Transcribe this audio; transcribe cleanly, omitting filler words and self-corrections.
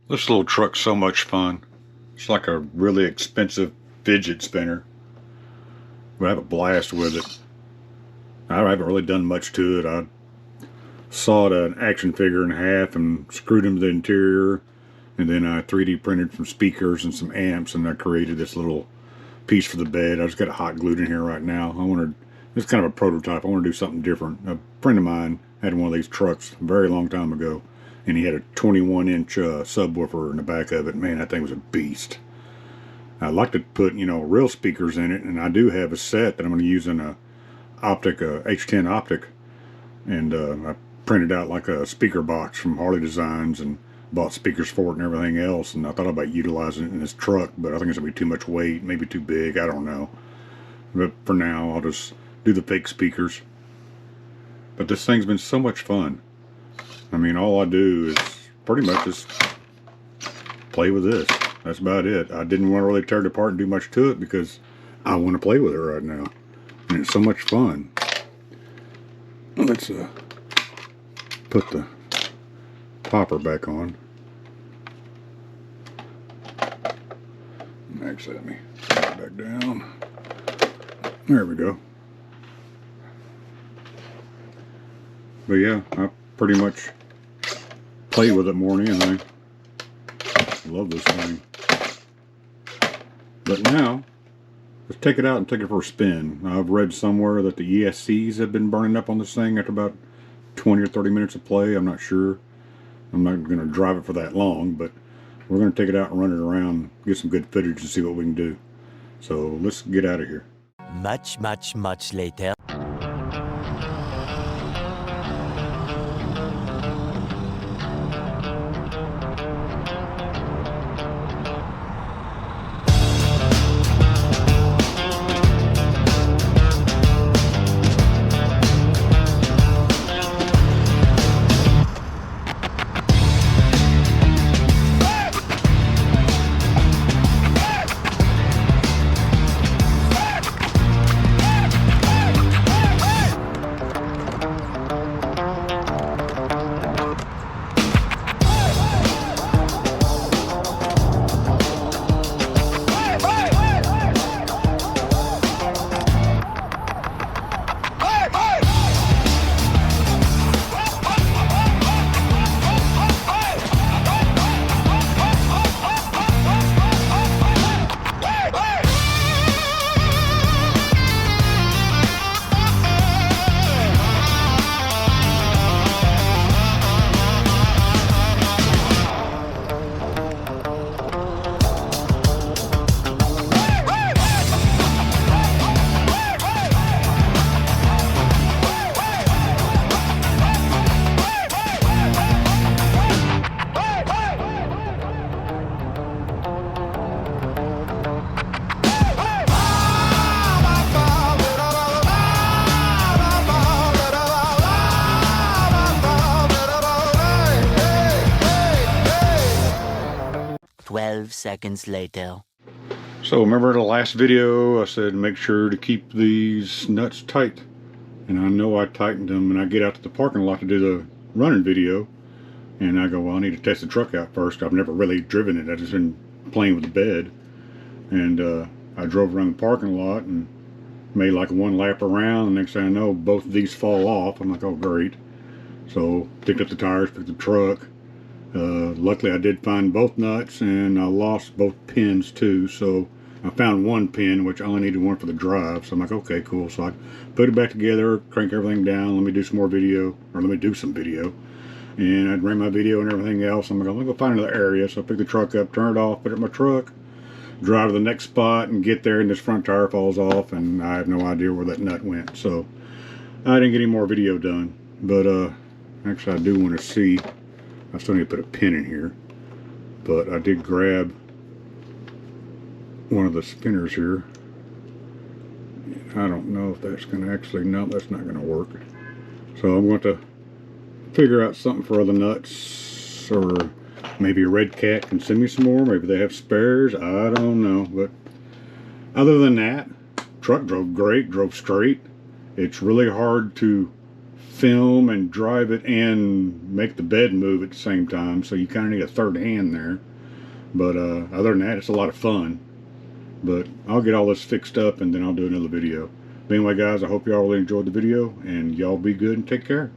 This little truck's so much fun. It's like a really expensive fidget spinner. But I have a blast with it. I haven't really done much to it. I sawed an action figure in half and screwed him to the interior. And then I 3D printed some speakers and some amps, and I created this little piece for the bed. I just got it hot glued in here right now. It's kind of a prototype. I want to do something different. A friend of mine had one of these trucks a very long time ago, and he had a 21-inch subwoofer in the back of it. Man, that thing was a beast. I'd like to put, real speakers in it, and I do have a set that I'm going to use in a H10 optic, and I printed out like a speaker box from Harley Designs and bought speakers for it and everything else, and I thought about utilizing it in this truck, but I think it's going to be too much weight, maybe too big, I don't know. But for now, I'll just do the fake speakers. But this thing's been so much fun. I mean, all I do is pretty much just play with this. That's about it. I didn't want to really tear it apart and do much to it because I want to play with it right now. And it's so much fun. Let's put the popper back on. Actually, let me put it back down. There we go. But yeah, I pretty much play with it more than anything. I love this thing. But now, let's take it out and take it for a spin. I've read somewhere that the ESCs have been burning up on this thing after about 20 or 30 minutes of play. I'm not sure. I'm not going to drive it for that long, but we're going to take it out and run it around, get some good footage and see what we can do. So let's get out of here. Much later. 12 seconds later. So remember the last video I said make sure to keep these nuts tight, and I know I tightened them, and I get out to the parking lot to do the running video, and I go, well, I need to test the truck out first. I've never really driven it. I've just been playing with the bed, and I drove around the parking lot and made like one lap around, and next thing I know, both of these fall off. I'm like, oh great. So picked up the tires, picked up the truck. Luckily I did find both nuts, and I lost both pins too, so I found one pin, which I only needed one for the drive. So I'm like, okay, cool. So I put it back together, crank everything down, let me do some more video, or let me do some video. And I'd ran my video and everything else. I'm like, I'm gonna go find another area. So I picked the truck up, turn it off, put it in my truck, drive to the next spot, and get there, and this front tire falls off, and I have no idea where that nut went. So I didn't get any more video done. But actually I do want to see. I still need to put a pin in here, but I did grab one of the spinners here. I don't know if that's going to actually, no, that's not going to work. So I'm going to figure out something for other nuts, or maybe a REDCAT can send me some more. Maybe they have spares. I don't know. But other than that, truck drove great, drove straight. It's really hard to film and drive it and make the bed move at the same time, so you kind of need a third hand there. But other than that, it's a lot of fun. But I'll get all this fixed up and then I'll do another video. But anyway, guys, I hope y'all really enjoyed the video, and y'all be good and take care.